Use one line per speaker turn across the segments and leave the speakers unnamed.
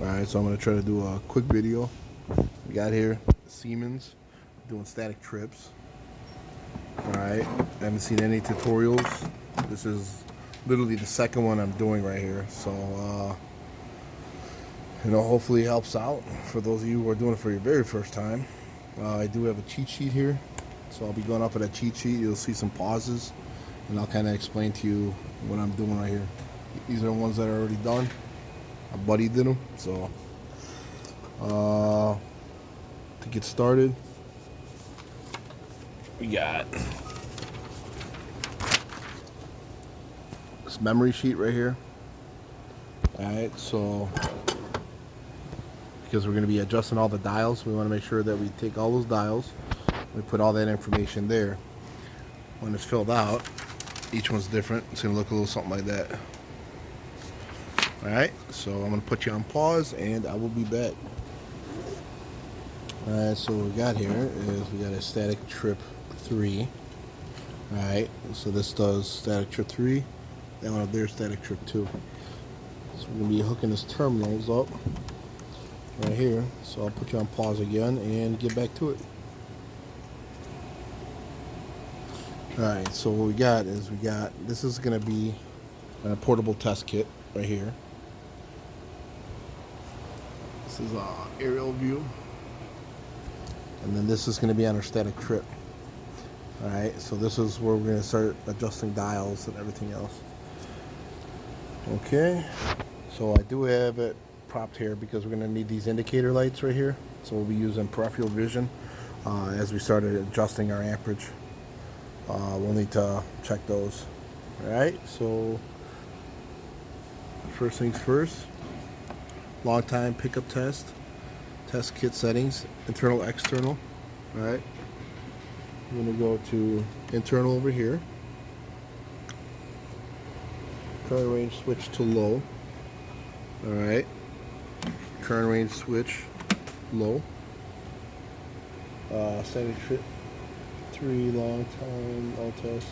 Alright, so I'm going to try to do a quick video. We got here Siemens doing static trips. Alright, I haven't seen any tutorials. This is literally the second one I'm doing right here. So, hopefully it helps out for those of you who are doing it for your very first time. I do have a cheat sheet here. So I'll be going off of that cheat sheet. You'll see some pauses. And I'll kind of explain to you what I'm doing right here. These are the ones that are already done. My buddy did them. So, to get started, we got this memory sheet right here. Alright, so because we're going to be adjusting all the dials, we want to make sure that we take all those dials, we put all that information there. When it's filled out, each one's different. It's going to look a little something like that. Alright, so I'm going to put you on pause and I will be back. Alright, so what we got here is we got a static trip 3. Alright, so this does static trip 3. That one up there is static trip 2. So we're going to be hooking this terminals up right here. So I'll put you on pause again and get back to it. Alright, so what we got is this is going to be a portable test kit right here. This is an aerial view. And then this is going to be on our static trip. Alright, so this is where we're going to start adjusting dials and everything else. Okay, so I do have it propped here because we're going to need these indicator lights right here. So we'll be using peripheral vision as we started adjusting our amperage. We'll need to check those. Alright, so first things first, long time pickup test kit settings, internal, external. Alright, I'm going to go to internal over here, current range switch to low. Alright, current range switch low, static trip 3 long time all test,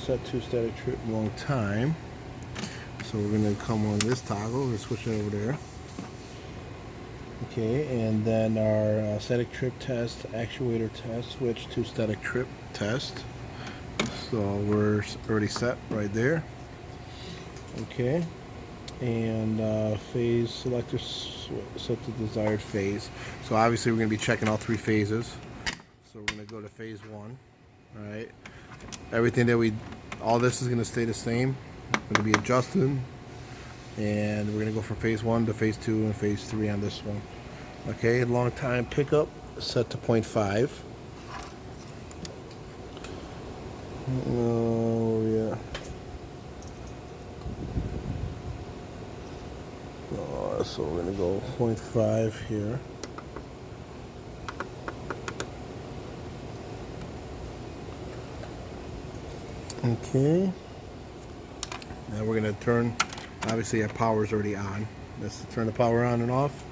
set to static trip long time. So we're going to come on this toggle, we're switching over there. Okay, and then our static trip test, actuator test, switch to static trip test. So we're already set right there. Okay, and phase selector set to desired phase. So obviously we're going to be checking all 3 phases. So we're going to go to phase 1. Alright, everything that all this is going to stay the same. We're going to be adjusting, and we're going to go from phase 1 to phase 2 and phase 3 on this one. Okay, long time pickup set to 0.5. Oh yeah. So we're going to go 0.5 here. Okay. Now we're going to turn, obviously our power is already on. That's to turn the power on and off.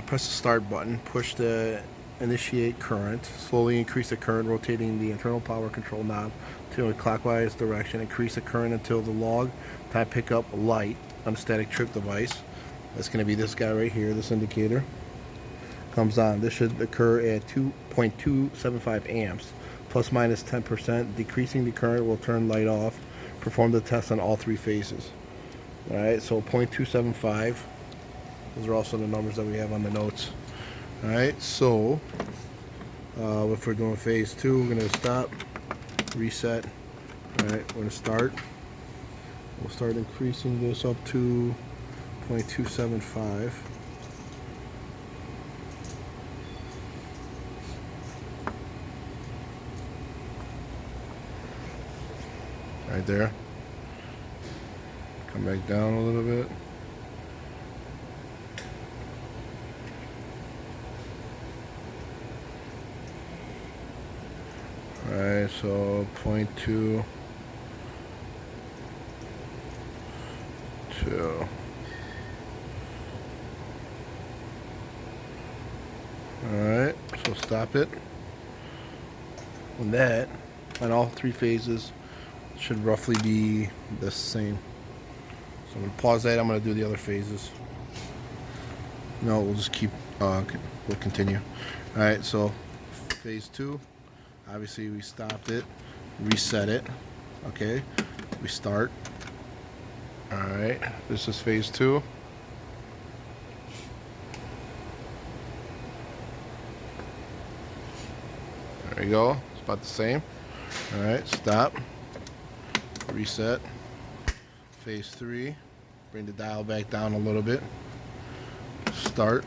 Press the start button, push the initiate current, slowly increase the current, rotating the internal power control knob to a clockwise direction, increase the current until the log time pickup light on the static trip device. That's going to be this guy right here, this indicator, comes on. This should occur at 2.275 amps. Plus minus 10%. Decreasing the current will turn light off. Perform the test on all 3 phases. Alright, so 0.275. Those are also the numbers that we have on the notes. Alright, so if we're doing phase 2, we're going to stop, reset. Alright, we're going to start. We'll start increasing this up to 0.275. Right there. Come back down a little bit. Alright, so 0.2. Alright, so stop it. And that, on all 3 phases, should roughly be the same. So I'm going to pause that. I'm going to do the other phases. No, we'll just keep, we'll continue. Alright, so phase 2, obviously we stopped it, reset it, okay, we start. Alright, this is phase 2. There you go, it's about the same. Alright, stop, reset, phase 3, bring the dial back down a little bit, start.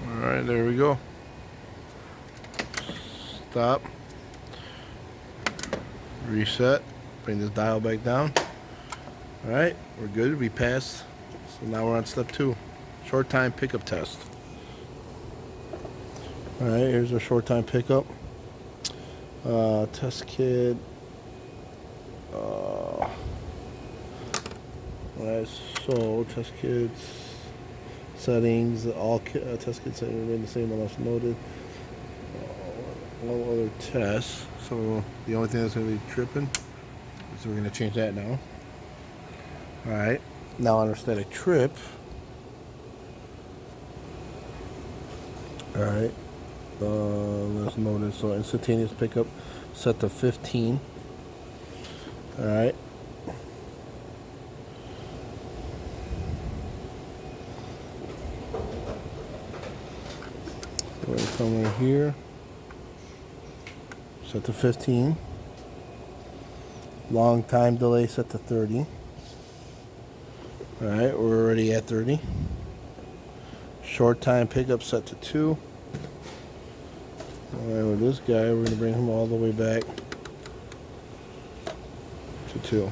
Alright, there we go. Stop. Reset. Bring this dial back down. Alright, we're good. We passed. So now we're on step 2. Short time pickup test. Alright, here's our short time pickup. Test kit. Alright, so test kits. Settings, all test kits remain the same unless noted. All other tests. So the only thing that's going to be tripping is we're going to change that now. Alright, now on our static trip. Alright, let's notice. So instantaneous pickup set to 15. Alright. We're going to come right here, set to 15. Long time delay set to 30. Alright, we're already at 30. Short time pickup set to 2. Alright, with this guy, we're going to bring him all the way back to 2.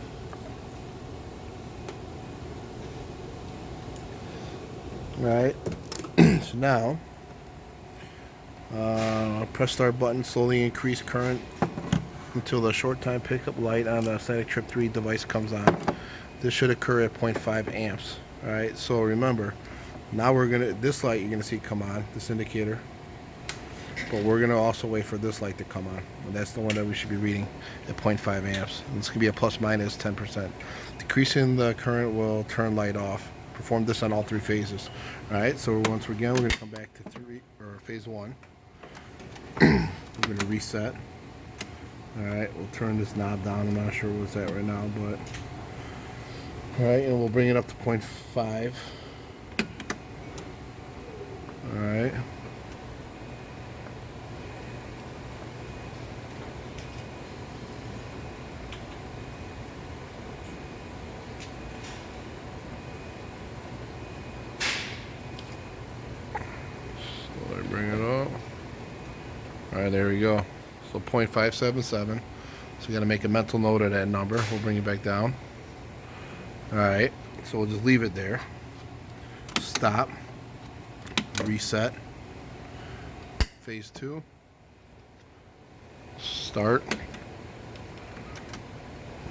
Alright, so now, press start button, slowly increase current until the short time pickup light on the static trip 3 device comes on. This should occur at 0.5 amps. Alright, so remember, now we're gonna, this light you're gonna see come on, this indicator. But we're gonna also wait for this light to come on. And that's the one that we should be reading at 0.5 amps. And it's gonna be a plus minus 10%. Decreasing the current will turn light off. Perform this on all 3 phases. Alright, so once again we're gonna come back to phase 1. We're gonna reset. Alright, we'll turn this knob down. I'm not sure where it's at right now, but alright, and we'll bring it up to 0.5. Alright. So I bring it up. Alright, there we go. So 0.577. So we got to make a mental note of that number. We'll bring it back down. Alright, so we'll just leave it there. Stop. Reset. Phase 2. Start.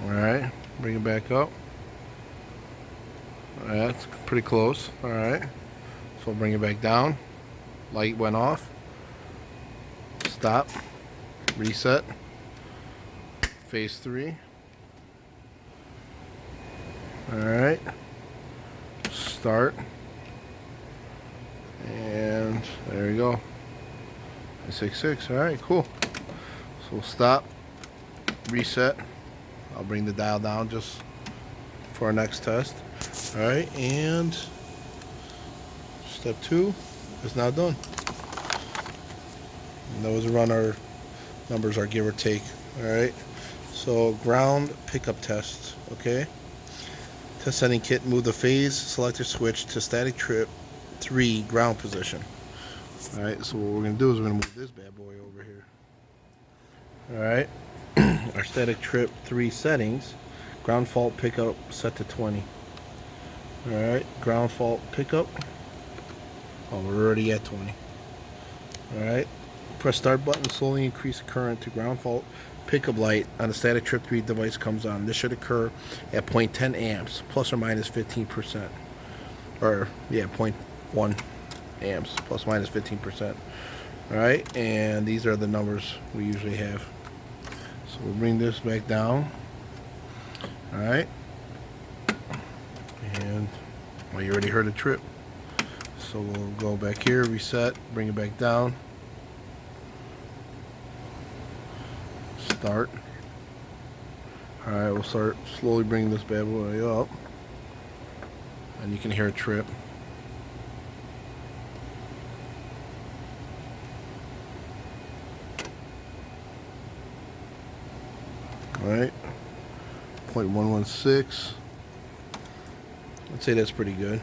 Alright, bring it back up. Alright, that's pretty close. Alright, so we'll bring it back down. Light went off. Stop. Reset. Phase 3. Alright. Start. And there we go. 6.6. Alright, cool. So we'll stop. Reset. I'll bring the dial down just for our next test. Alright, and step 2 is now done. And those run our numbers are give or take. Alright, so ground pickup test. Okay, test setting kit, move the phase selector switch to static trip 3 ground position. Alright, so what we're going to do is we're going to move this bad boy over here. Alright, our static trip 3 settings, ground fault pickup set to 20. Alright, ground fault pickup. Oh, we're already at 20. Alright, press start button, slowly increase the current to ground fault pickup light on the static trip 3 device comes on. This should occur at 0.10 amps, plus or minus 15%. Or, yeah, 0.1 amps, plus minus 15%. Alright, and these are the numbers we usually have. So we'll bring this back down. Alright. And well, you already heard a trip. So we'll go back here, reset, bring it back down. Start. Alright, we'll start slowly bringing this bad boy up. And you can hear a trip. Alright, 0.116. I'd say that's pretty good.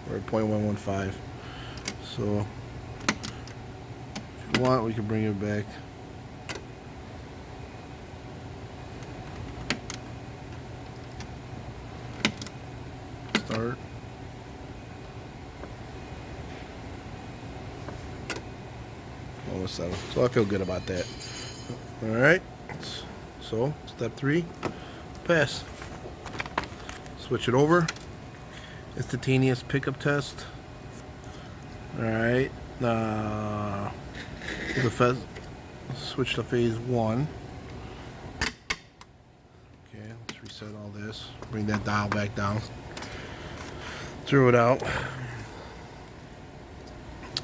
We're at 0.115. So, if you want, we can bring it back. Start. Almost 7. So I feel good about that. Alright. So, step 3, pass. Switch it over. Instantaneous pickup test. Alright. Switch to phase 1. Okay, let's reset all this. Bring that dial back down. Throw it out.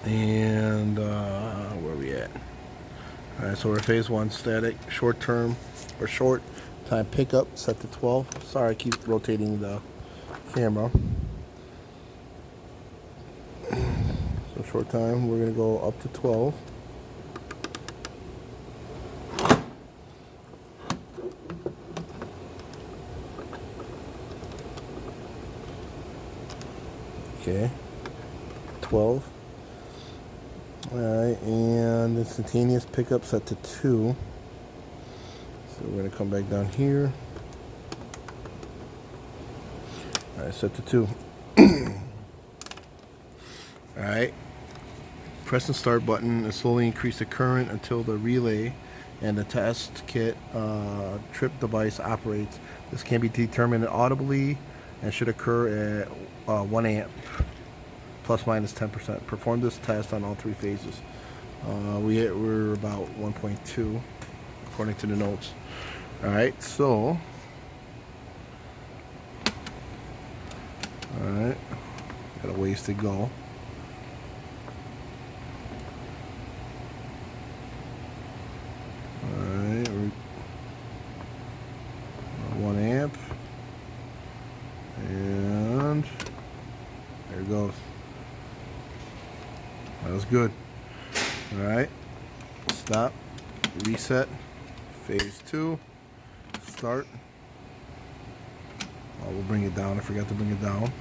And where are we at? Alright, so we're at phase 1, static, short term or short time pickup, set to 12. Sorry, I keep rotating the camera. So short time, we're going to go up to 12. Okay, 12. Alright, and instantaneous pickup set to 2. So we're going to come back down here. Alright, set to 2. Alright. Press the start button and slowly increase the current until the relay and the test kit trip device operates. This can be determined audibly and should occur at 1 amp plus minus 10%. Perform this test on all 3 phases. We're about 1.2 according to the notes. Alright, so alright, got a ways to go. Alright, we're 1 amp, and there it goes. That was good. Alright, stop, reset, phase 2, start. Oh, we'll bring it down. I forgot to bring it down.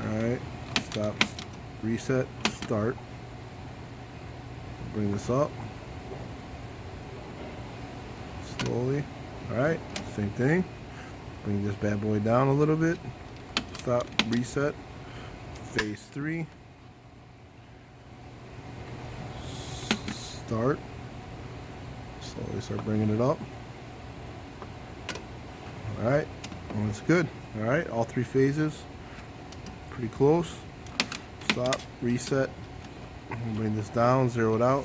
Alright, stop, reset, start. Bring this up. Slowly. Alright, same thing. Bring this bad boy down a little bit. Stop, reset, phase 3. Start. Slowly start bringing it up. Alright, well, that's good. Alright, all 3 phases. Pretty close. Stop, reset. Bring this down, zero it out.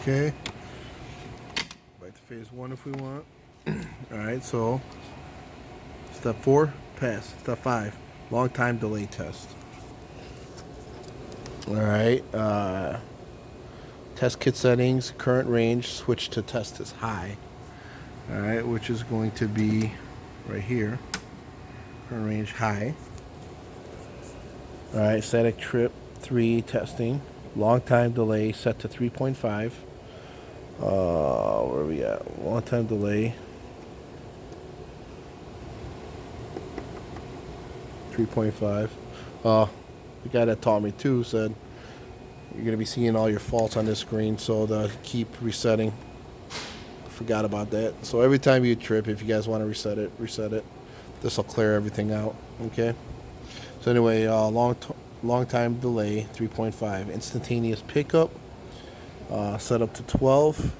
Okay. Back to phase 1 if we want. Alright, so step 4, pass. Step 5, long time delay test. Alright, test kit settings, current range, switch to test is high. Alright, which is going to be right here. Current range high. Alright, static trip 3 testing. Long time delay set to 3.5. Where are we at? Long time delay. 3.5. The guy that taught me too said you're gonna be seeing all your faults on this screen, so to keep resetting. Forgot about that. So every time you trip, if you guys want to reset it. This will clear everything out. Okay. So anyway, long time delay 3.5. Instantaneous pickup set up to 12.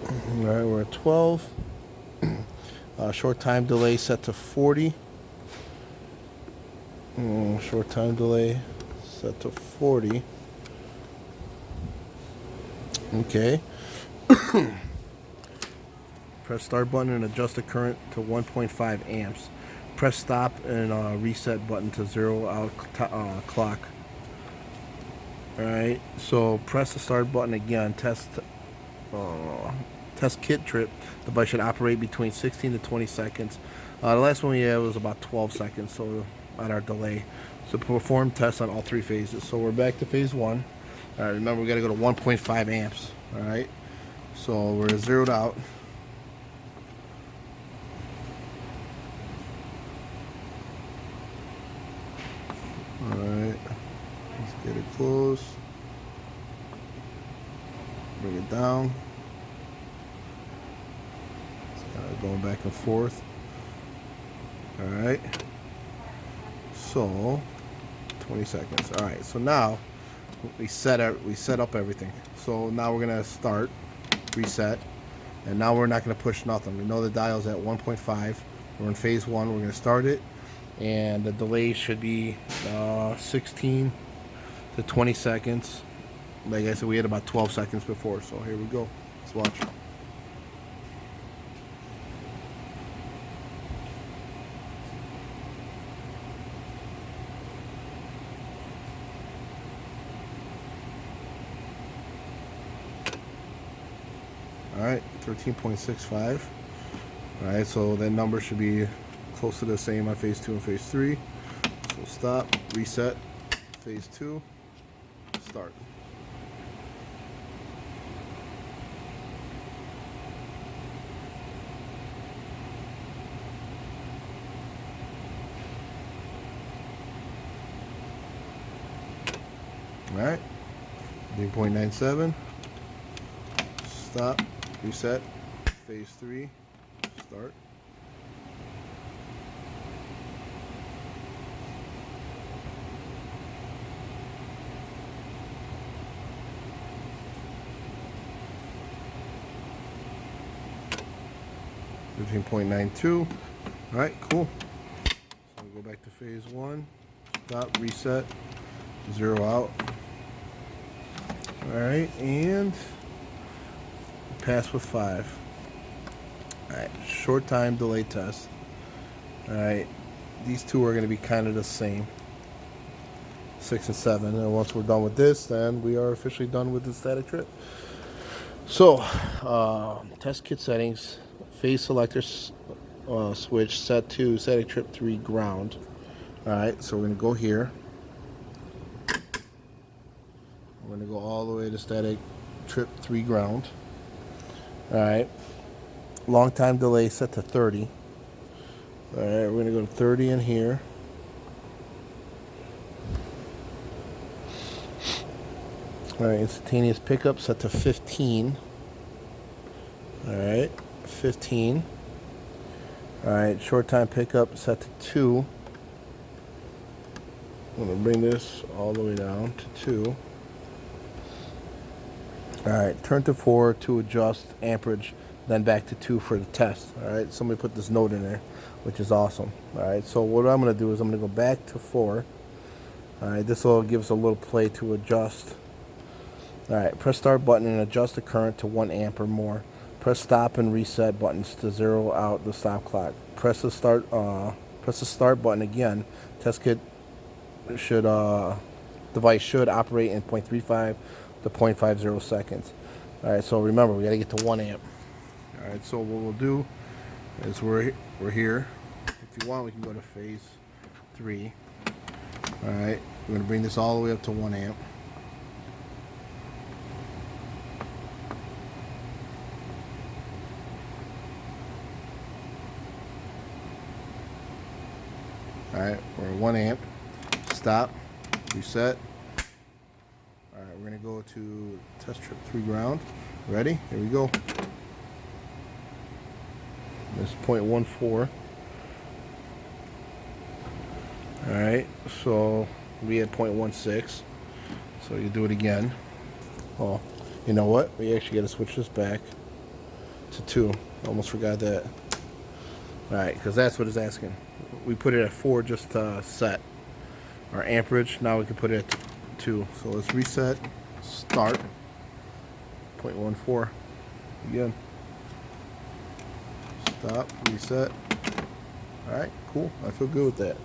All right, we're at 12. Short time delay set to 40. Short time delay set to 40. Okay. Press start button and adjust the current to 1.5 amps. Press stop and reset button to 0 out clock. Alright, so press the start button again. Test kit trip. The device should operate between 16 to 20 seconds. The last one we had was about 12 seconds, so at our delay. So perform tests on all 3 phases. So we're back to phase 1. Alright, remember we got to go to 1.5 amps. Alright, so we're zeroed out. Alright, let's get it close. Bring it down. It's kind of going back and forth. Alright, so 20 seconds. Alright, so now we set up everything. So now we're gonna start, reset, and now we're not gonna push nothing. We know the dial's at 1.5. We're in phase 1. We're gonna start it, and the delay should be 16 to 20 seconds. Like I said, we had about 12 seconds before. So here we go. Let's watch. Alright, 13.65. Alright, so that number should be close to the same on phase 2 and phase 3. So stop, reset, phase 2, start. Alright, 13.97. Stop, reset, phase 3, start. $15.92. Alright, cool. So we go back to phase 1. Stop, reset, 0 out. Alright, and pass with 5. Alright, short time delay test. Alright, these two are going to be kind of the same. 6 and 7. And once we're done with this, then we are officially done with the static trip. So, test kit settings. Phase selector switch set to static trip 3 ground. Alright, so we're going to go here. We're going to go all the way to static trip 3 ground. Alright, long time delay set to 30. Alright, we're going to go to 30 in here. Alright, instantaneous pickup set to 15. Alright, 15. Alright, short time pickup set to 2. I'm going to bring this all the way down to 2. Alright, turn to 4 to adjust amperage, then back to 2 for the test. Alright, somebody put this note in there, which is awesome. Alright, so what I'm going to do is I'm going to go back to 4. Alright, this will give us a little play to adjust. Alright, press start button and adjust the current to 1 amp or more. Press stop and reset buttons to 0 out the stop clock. Press the start button again. Test kit device should operate in 0.35 to 0.50 seconds. Alright, so remember we gotta get to 1 amp. Alright, so what we'll do is we're here. If you want, we can go to phase 3. Alright, we're gonna bring this all the way up to 1 amp. Alright, we're at 1 amp. Stop, reset. Alright, we're going to go to test trip 3 ground. Ready? Here we go. This is 0.14. Alright, so we had 0.16. So you do it again. Oh, you know what? We actually got to switch this back. to 2. Almost forgot that. Alright, because that's what it's asking. We put it at 4 just to set our amperage. Now we can put it at 2. So let's reset, start, 0.14. Again. Stop, reset. Alright, cool. I feel good with that.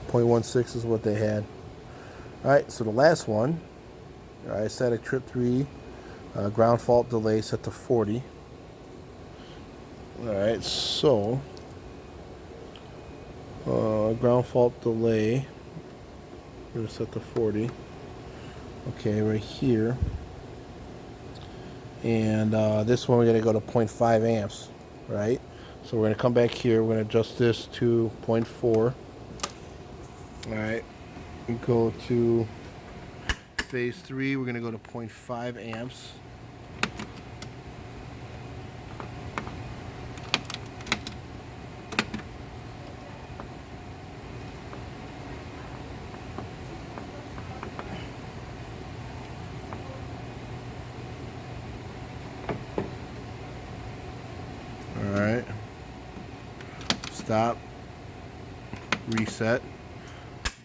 0.16 is what they had. Alright, so the last one. Alright, static trip 3. Ground fault delay set to 40. Alright, so ground fault delay, we're going to set to 40. Okay, right here. And this one we're going to go to 0.5 amps, right? So we're going to come back here, we're going to adjust this to 0.4. Alright, we go to phase 3, we're going to go to 0.5 amps. Alright, stop, reset,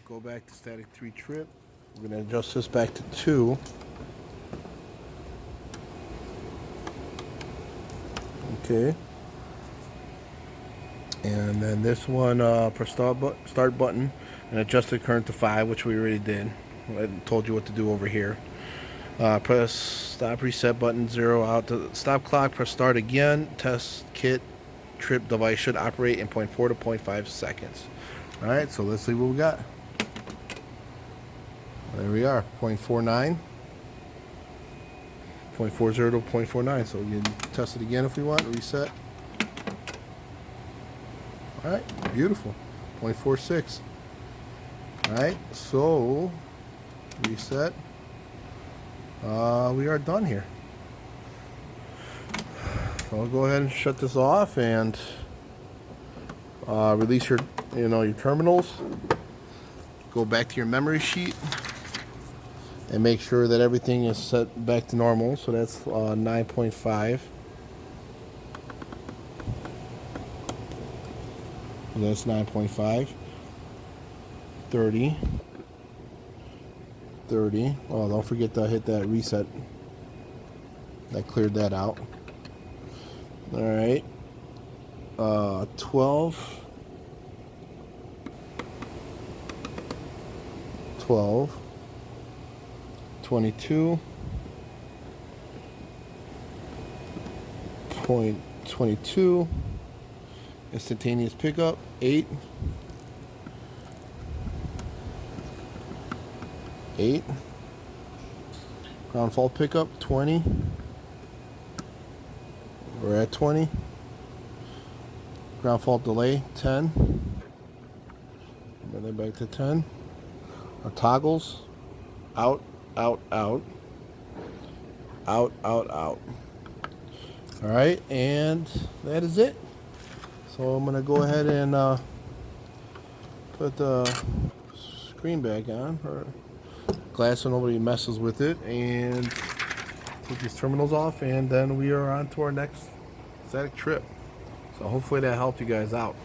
go back to static 3 trip. We're going to adjust this back to 2. Okay. And then this one, press start button and adjust the current to 5, which we already did. I told you what to do over here. Press stop reset button, 0 out to stop clock, press start again. Test kit trip device should operate in 0.4 to 0.5 seconds. Alright, so let's see what we got. There we are, 0.49. 0.40 to 0.49. So we can test it again if we want. Reset. Alright, beautiful. 0.46. Alright, so reset. We are done here. So I'll go ahead and shut this off and release your terminals. Go back to your memory sheet and make sure that everything is set back to normal. So that's 9.5. That's 9.5. 30. 30. Oh, don't forget to hit that reset. That cleared that out. All right. 12. 12. 22.22. Instantaneous pickup 8. 8. Ground fault pickup 20. We're at 20. Ground fault delay 10. Bring that back to 10. Our toggles out, out, out, out, out, out. All right, and that is it. So I'm gonna go ahead and put the screen back on, or glass so nobody messes with it, and take these terminals off, and then we are on to our next static trip. So hopefully that helped you guys out.